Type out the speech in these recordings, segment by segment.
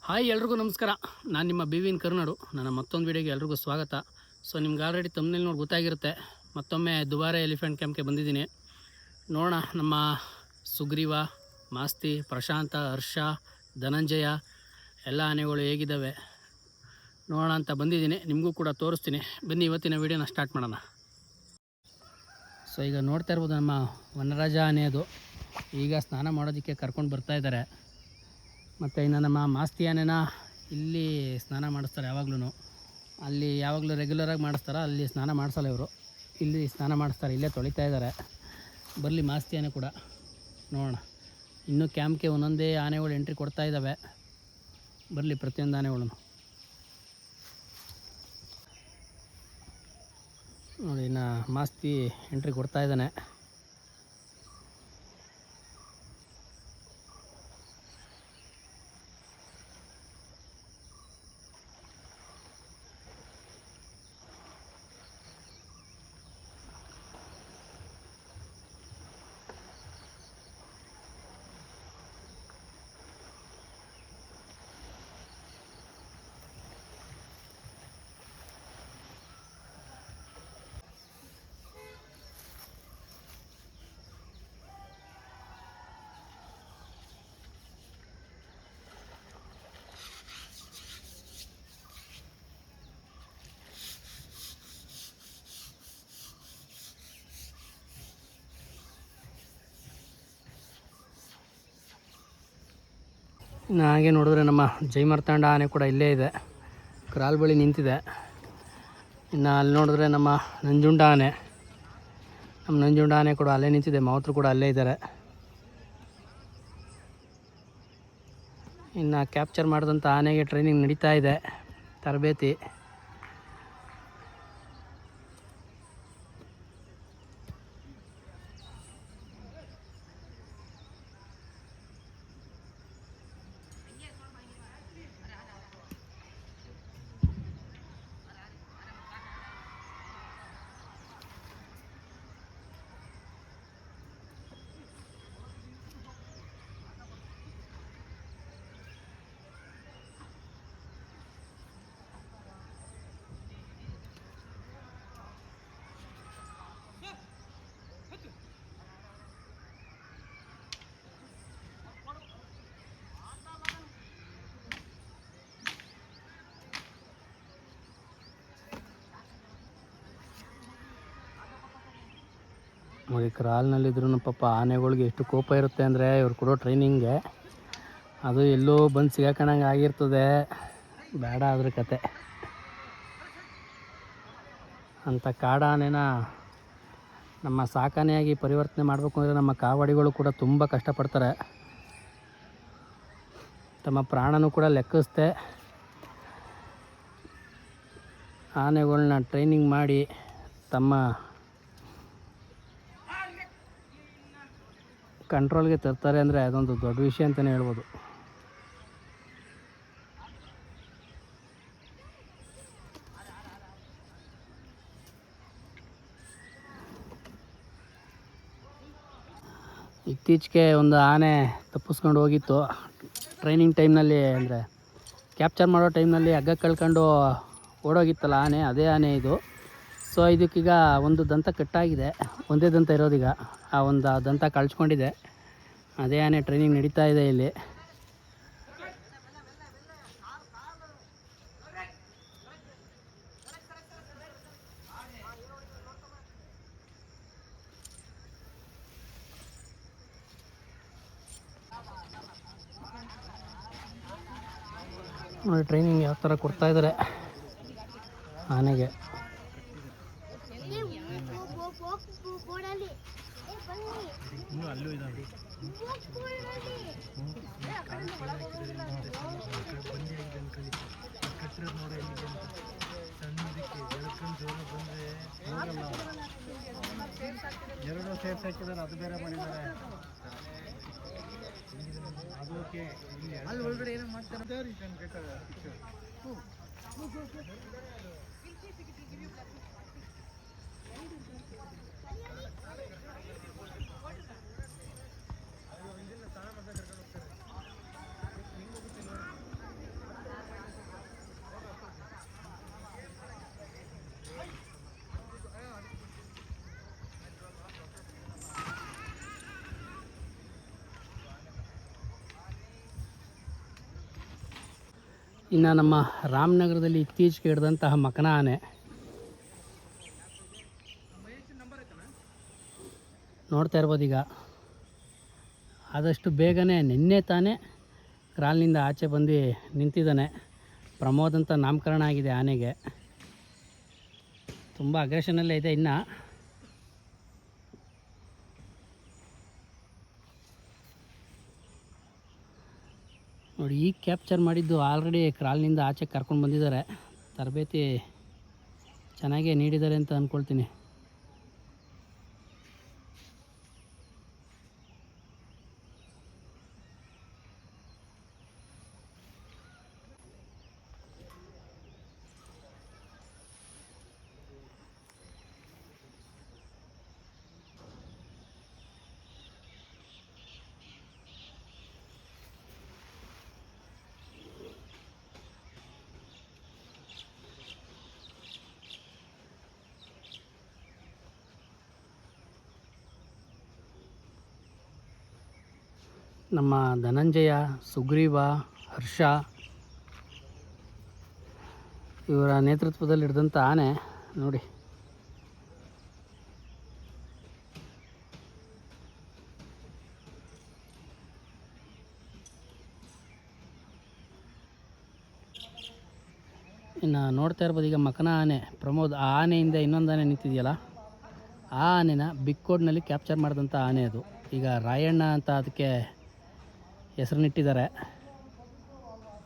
Hi ಎಲ್ರಿಗೂ ನಮಸ್ಕಾರ. ನಾನು ನಿಮ್ಮ ಬಿ ವಿನ್ ಕರ್ನಾಡು. ನನ್ನ ಮತ್ತೊಂದು ವೀಡಿಯೋಗೆ ಎಲ್ರಿಗೂ ಸ್ವಾಗತ. ಸೊ ನಿಮ್ಗೆ ಆಲ್ರೆಡಿ ತಮ್ಮನೇಲಿ ನೋಡಿ ಗೊತ್ತಾಗಿರುತ್ತೆ, ಮತ್ತೊಮ್ಮೆ ದುಬಾರೆ ಎಲಿಫೆಂಟ್ ಕ್ಯಾಂಪ್ಗೆ ಬಂದಿದ್ದೀನಿ. ನೋಡೋಣ ನಮ್ಮ ಸುಗ್ರೀವ, ಮಾಸ್ತಿ, ಪ್ರಶಾಂತ, ಹರ್ಷ, ಧನಂಜಯ ಎಲ್ಲ ಆನೆಗಳು ಹೇಗಿದ್ದಾವೆ ನೋಡೋಣ ಅಂತ ಬಂದಿದ್ದೀನಿ. ನಿಮಗೂ ಕೂಡ ತೋರಿಸ್ತೀನಿ, ಬನ್ನಿ ಇವತ್ತಿನ ವೀಡಿಯೋನ ಸ್ಟಾರ್ಟ್ ಮಾಡೋಣ. ಸೊ ಈಗ ನೋಡ್ತಾ ಇರ್ಬೋದು ನಮ್ಮ ವನರಾಜ ಆನೆ, ಅದು ಈಗ ಸ್ನಾನ ಮಾಡೋದಕ್ಕೆ ಕರ್ಕೊಂಡು ಬರ್ತಾಯಿದ್ದಾರೆ. ಮತ್ತು ಇನ್ನು ನಮ್ಮ ಮಾಸ್ತಿ ಆನೆನ ಇಲ್ಲಿ ಸ್ನಾನ ಮಾಡಿಸ್ತಾರೆ ಯಾವಾಗ್ಲೂ. ಅಲ್ಲಿ ಯಾವಾಗಲೂ ರೆಗ್ಯುಲರಾಗಿ ಮಾಡಿಸ್ತಾರೆ, ಅಲ್ಲಿ ಸ್ನಾನ ಮಾಡಿಸಲ್ಲ ಇವರು, ಇಲ್ಲಿ ಸ್ನಾನ ಮಾಡಿಸ್ತಾರೆ, ಇಲ್ಲೇ ತೊಳಿತಾ ಇದ್ದಾರೆ. ಬರಲಿ ಮಾಸ್ತಿ ಆನೆ ಕೂಡ ನೋಡೋಣ. ಇನ್ನೂ ಕ್ಯಾಂಪ್ಗೆ ಒಂದೊಂದೇ ಆನೆಗಳು ಎಂಟ್ರಿ ಕೊಡ್ತಾ ಇದ್ದಾವೆ. ಬರಲಿ ಪ್ರತಿಯೊಂದು ಆನೆಗಳು ನೋಡಿ. ಇನ್ನು ಮಾಸ್ತಿ ಎಂಟ್ರಿ ಕೊಡ್ತಾ ಇದ್ದಾನೆ. ಇನ್ನು ಹಾಗೆ ನೋಡಿದ್ರೆ ನಮ್ಮ ಜೈಮಾರ್ತಾಂಡ ಆನೆ ಕೂಡ ಇಲ್ಲೇ ಇದೆ, ಕ್ರಾಲ್ ಬಳಿ ನಿಂತಿದೆ. ಇನ್ನು ಅಲ್ಲಿ ನೋಡಿದ್ರೆ ನಮ್ಮ ನಂಜುಂಡ ಆನೆ, ನಮ್ಮ ನಂಜುಂಡ ಆನೆ ಕೂಡ ಅಲ್ಲೇ ನಿಂತಿದೆ, ಮಾವತರು ಕೂಡ ಅಲ್ಲೇ ಇದ್ದಾರೆ. ಇನ್ನು ಕ್ಯಾಪ್ಚರ್ ಮಾಡಿದಂಥ ಆನೆಗೆ ಟ್ರೈನಿಂಗ್ ನಡೀತಾ ಇದೆ, ತರಬೇತಿ. ನೋಡಿ ಕ್ರಾಲ್ನಲ್ಲಿದ್ರೂ ಪಾಪ ಆನೆಗಳಿಗೆ ಎಷ್ಟು ಕೋಪ ಇರುತ್ತೆ ಅಂದರೆ ಇವ್ರು ಕೊಡೋ ಟ್ರೈನಿಂಗ್ಗೆ. ಅದು ಎಲ್ಲೋ ಬಂದು ಸಿಗಾಕಣಂಗೆ ಆಗಿರ್ತದೆ, ಬೇಡ ಅದ್ರ ಕತೆ. ಅಂಥ ಕಾಡು ಆನೆನ ನಮ್ಮ ಸಾಕಾನೆಯಾಗಿ ಪರಿವರ್ತನೆ ಮಾಡಬೇಕು ಅಂದರೆ ನಮ್ಮ ಕಾವಾಡಿಗಳು ಕೂಡ ತುಂಬ ಕಷ್ಟಪಡ್ತಾರೆ. ತಮ್ಮ ಪ್ರಾಣನೂ ಕೂಡ ಲೆಕ್ಕಿಸ್ದೆ ಆನೆಗಳನ್ನ ಟ್ರೈನಿಂಗ್ ಮಾಡಿ ತಮ್ಮ ಕಂಟ್ರೋಲ್ಗೆ ತರ್ತಾರೆ ಅಂದರೆ ಅದೊಂದು ದೊಡ್ಡ ವಿಷಯ ಅಂತಲೇ ಹೇಳ್ಬೋದು. ಇತ್ತೀಚೆಗೆ ಒಂದು ಆನೆ ತಪ್ಪಿಸ್ಕೊಂಡು ಹೋಗಿತ್ತು ಟ್ರೈನಿಂಗ್ ಟೈಮ್ನಲ್ಲಿ, ಅಂದರೆ ಕ್ಯಾಪ್ಚರ್ ಮಾಡೋ ಟೈಮ್ನಲ್ಲಿ ಹಗ್ಗ ಕಳ್ಕೊಂಡು ಓಡೋಗಿತ್ತಲ್ಲ ಆನೆ, ಅದೇ ಆನೆ ಇದು. ಸೊ ಇದಕ್ಕೀಗ ಒಂದು ದಂತ ಕಟ್ಟಾಗಿದೆ, ಒಂದೇ ದಂತ ಇರೋದೀಗ, ಆ ಒಂದು ದಂತ ಕಳ್ಸ್ಕೊಂಡಿದೆ. ಅದೇ ಆನೆ ಟ್ರೈನಿಂಗ್ ನಡೀತಾ ಇದೆ ಇಲ್ಲಿ. ನೋಡಿ ಟ್ರೈನಿಂಗ್ ಯಾವ ಥರ ಕೊಡ್ತಾ ಇದ್ದಾರೆ ಆನೆಗೆ. ಎರಡು ಸೇರ್ಸಿ ಹಾಕಿದ್ದಾರೆ, ಅದು ಬೇರೆ ಮಾಡಿದ್ದಾರೆ. ಅದು ಓಕೆ, ಅಲ್ಲಿ ಒಳಗಡೆ ಏನೋ ಮಾಡ್ತಾರೆ. ಇನ್ನು ನಮ್ಮ ರಾಮನಗರದಲ್ಲಿ ಇತ್ತೀಚೆಗೆ ಹಿಡಿದಂತಹ ಮಕನ ಆನೆ ನೋಡ್ತಾ ಇರ್ಬೋದು. ಈಗ ಆದಷ್ಟು ಬೇಗನೆ ನಿನ್ನೆ ತಾನೇ ಕ್ರಾಲ್ನಿಂದ ಆಚೆ ಬಂದು ನಿಂತಿದ್ದಾನೆ. ಪ್ರಮೋದ್ ಅಂತ ನಾಮಕರಣ ಆಗಿದೆ ಆನೆಗೆ. ತುಂಬ ಅಗ್ರೆಷನಲ್ಲೇ ಇದೆ. ಇನ್ನು ನೋಡಿ, ಈಗ ಕ್ಯಾಪ್ಚರ್ ಮಾಡಿದ್ದು ಆಲ್ರೆಡಿ ಕ್ರಾಲ್ನಿಂದ ಆಚೆ ಕರ್ಕೊಂಡು ಬಂದಿದ್ದಾರೆ. ತರಬೇತಿ ಚೆನ್ನಾಗೇ ನೀಡಿದ್ದಾರೆ ಅಂತ ಅಂದ್ಕೊಳ್ತೀನಿ. ನಮ್ಮ ಧನಂಜಯ, ಸುಗ್ರೀವ, ಹರ್ಷ ಇವರ ನೇತೃತ್ವದಲ್ಲಿ ಹಿಡಿದಂಥ ಆನೆ ನೋಡಿ. ಇನ್ನು ನೋಡ್ತಾ ಇರ್ಬೋದು, ಈಗ ಮಕನ ಆನೆ ಪ್ರಮೋದ್, ಆ ಆನೆಯಿಂದ ಇನ್ನೊಂದು ಆನೆ ನಿಂತಿದೆಯಲ್ಲ, ಆ ಆನೆನ ಬಿಕ್ಕೋಡ್ನಲ್ಲಿ ಕ್ಯಾಪ್ಚರ್ ಮಾಡಿದಂಥ ಆನೆ ಅದು. ಈಗ ರಾಯಣ್ಣ ಅಂತ ಅದಕ್ಕೆ ಹೆಸರನ್ನಿಟ್ಟಿದ್ದಾರೆ.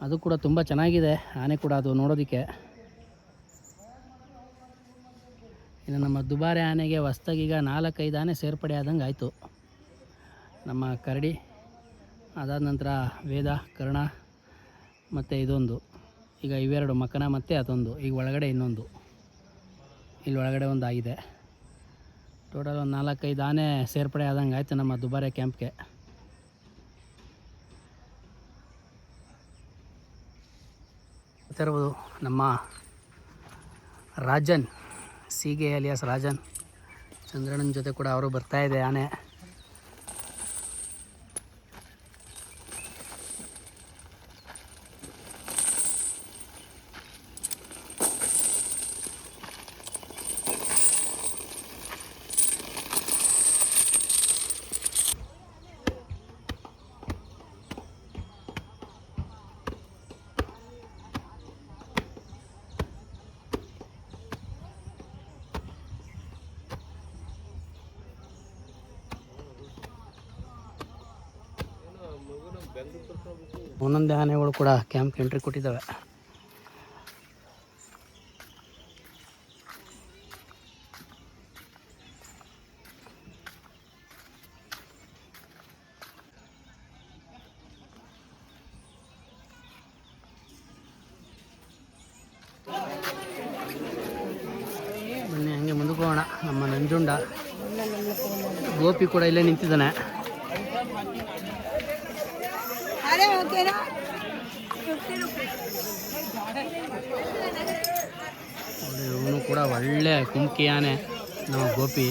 ಅದು ಕೂಡ ತುಂಬ ಚೆನ್ನಾಗಿದೆ ಆನೆ ಕೂಡ ಅದು ನೋಡೋದಕ್ಕೆ. ಇನ್ನು ನಮ್ಮ ದುಬಾರೆ ಆನೆಗೆ ಹೊಸ್ದಾಗಿ ಈಗ 4-5 ಆನೆ ಸೇರ್ಪಡೆ ಆದಂಗೆ ಆಯಿತು. ನಮ್ಮ ಕರಡಿ, ಅದಾದ ನಂತರ ವೇದ, ಕರ್ಣ ಮತ್ತು ಇದೊಂದು, ಈಗ ಇವೆರಡು ಮಕನ ಮತ್ತು ಅದೊಂದು, ಈಗ ಒಳಗಡೆ ಇನ್ನೊಂದು, ಇಲ್ಲಿ ಒಳಗಡೆ ಒಂದು ಆಗಿದೆ. ಟೋಟಲ್ ಒಂದು 4-5 ಆನೆ ಸೇರ್ಪಡೆ ಆದಂಗೆ ಆಯಿತು ನಮ್ಮ ದುಬಾರೆ ಕ್ಯಾಂಪ್ಗೆ. ಇರ್ಬೋದು ನಮ್ಮ ರಾಜನ್, ಸೀಗೆ ಅಲಿಯಾಸ್ ರಾಜನ್, ಚಂದ್ರಣ್ಣನ ಜೊತೆ ಕೂಡ ಅವರು ಬರ್ತಾಯಿದೆ ಆನೆ. ಒಂದೊಂದೇ ಆನೆಗಳು ಕೂಡ ಕ್ಯಾಂಪ್ಗೆ ಎಂಟ್ರಿ ಕೊಟ್ಟಿದ್ದಾವೆ. ಬನ್ನಿ ಹಂಗೆ ಮುಂದಕ್ಕೆ ಹೋಗೋಣ. ನಮ್ಮ ನಂಜುಂಡ ಗೋಪಿ ಕೂಡ ಇಲ್ಲೇ ನಿಂತಿದ್ದಾನೆ. ಇವನು ಕೂಡ ಒಳ್ಳೆ ಕುಮ್ಕಿ ಆನೆ ನಮ್ಮ ಗೋಪಿ.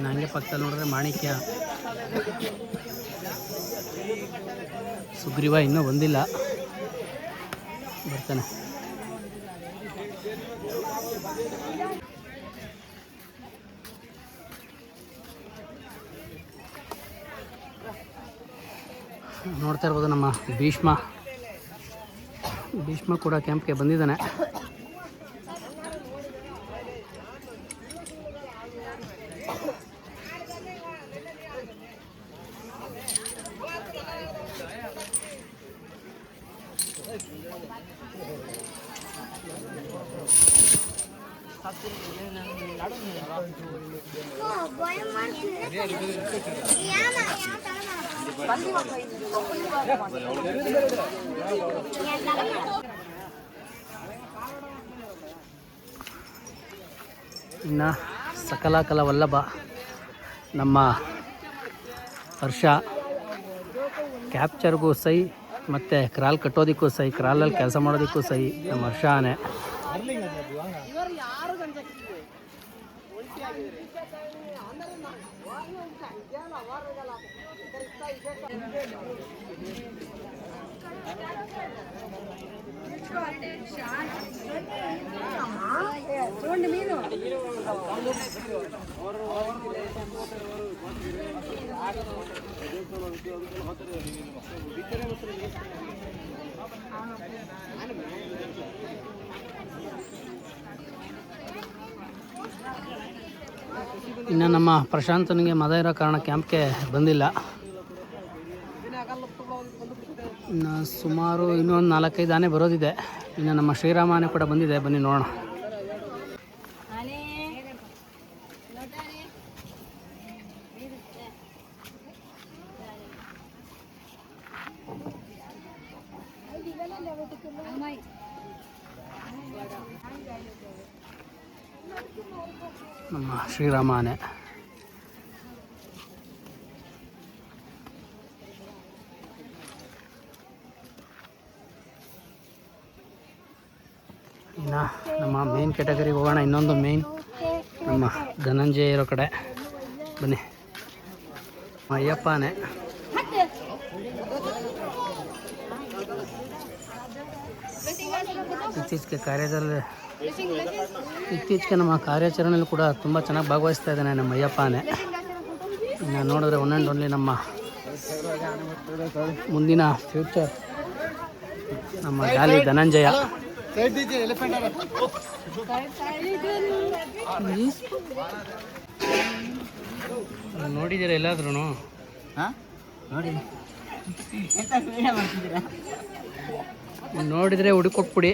ನನಗೆ ಪಕ್ಕದಲ್ಲಿ ನೋಡಿದ್ರೆ ಮಾಣಿಕ್ಯ, ಸುಗ್ರೀವ ಇನ್ನೂ ಬಂದಿಲ್ಲ, ಬರ್ತಾನೆ. ನೋಡ್ತಾ ಇರ್ಬೋದು ನಮ್ಮ ಭೀಷ್ಮ ಕೂಡ ಕ್ಯಾಂಪ್ಗೆ ಬಂದಿದ್ದಾನೆ. ಇನ್ನು ಸಕಲಕಲ ವಲ್ಲಭ ನಮ್ಮ ಹರ್ಷ ಕ್ಯಾಪ್ಚರ್ಗೂ ಸೈ ಮತ್ತು ಕ್ರಾಲ್ ಕಟ್ಟೋದಕ್ಕೂ ಸೈ, ಕ್ರಾಲಲ್ಲಿ ಕೆಲಸ ಮಾಡೋದಕ್ಕೂ ಸೈ ನಮ್ಮ ಹರ್ಷ ಆನೆ. చూడండి మీరు ಇನ್ನು ನಮ್ಮ ಪ್ರಶಾಂತನಿಗೆ ಮದ ಇರೋ ಕಾರಣ ಕ್ಯಾಂಪ್ಗೆ ಬಂದಿಲ್ಲ. ಇನ್ನು ಸುಮಾರು ಇನ್ನೊಂದು 4-5 ಆನೆ ಬರೋದಿದೆ. ಇನ್ನು ನಮ್ಮ ಶ್ರೀರಾಮ ಆನೆ ಕೂಡ ಬಂದಿದೆ, ಬನ್ನಿ ನೋಡೋಣ. ನಮ್ಮ ಶ್ರೀರಾಮ ಆನೆ ಇನ್ನು ನಮ್ಮ ಮೇನ್ ಕ್ಯಾಟಗರಿಗೆ ಹೋಗೋಣ. ಇನ್ನೊಂದು ಮೇನ್ ನಮ್ಮ ಧನಂಜಯ ಇರೋ ಕಡೆ ಬನ್ನಿ. ಅಯ್ಯಪ್ಪ ಆನೆ ಇತ್ತೀಚೆಗೆ ನಮ್ಮ ಕಾರ್ಯಾಚರಣೆಯಲ್ಲಿ ಕೂಡ ತುಂಬ ಚೆನ್ನಾಗಿ ಭಾಗವಹಿಸ್ತಾ ಇದ್ದಾನೆ ನಮ್ಮ ಅಯ್ಯಪ್ಪ ಆನೆ. ಇನ್ನು ನೋಡಿದ್ರೆ ಒನ್ ಆ್ಯಂಡ್ ಓನ್ಲಿ ನಮ್ಮ ಮುಂದಿನ ಫ್ಯೂಚರ್ ನಮ್ಮ ಗಾಲಿ ಧನಂಜಯ. ನೋಡಿದ್ದೀರಾ ಎಲ್ಲಾದ್ರೂ? ನೋಡಿದರೆ ಹುಡುಕೊಟ್ಬಿಡಿ.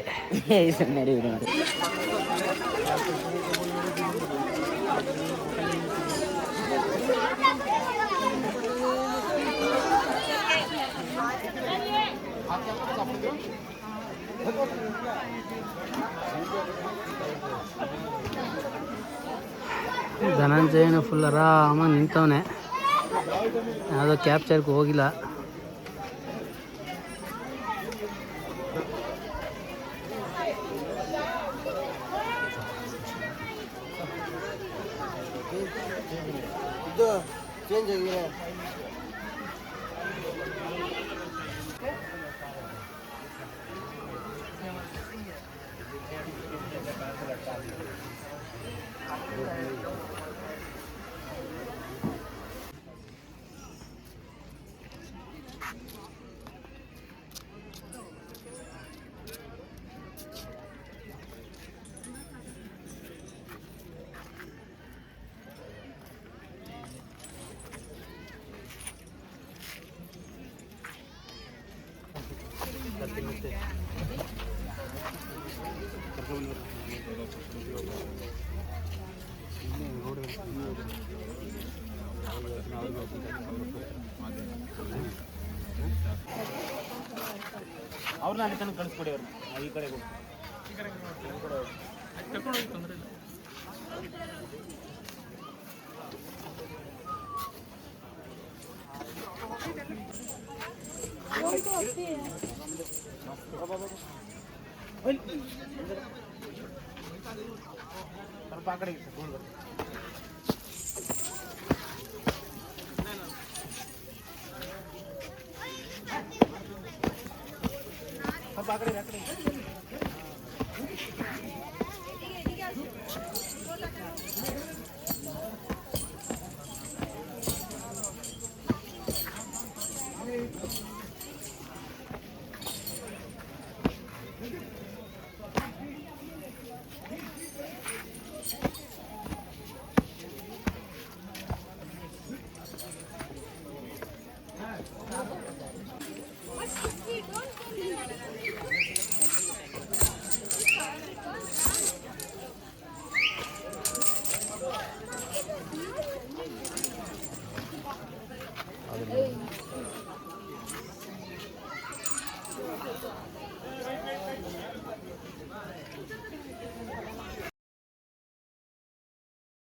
ಧನಂಜಯನು ಫುಲ್ ಆರಾಮಾಗಿ ನಿಂತವನೆ, ಯಾವುದೋ ಕ್ಯಾಪ್ಚರ್ಗೆ ಹೋಗಿಲ್ಲ. ಇದು ಚೇಂಜ್ ಆಗಿದೆ. ಅವ್ರನ್ನ ಅಲ್ಲಿ ತನಕ ಕಳಿಸ್ಕೊಡಿ, ಅವ್ರನ್ನ ಈ ಕಡೆ ಸ್ವಲ್ಪ ಆ ಕಡೆ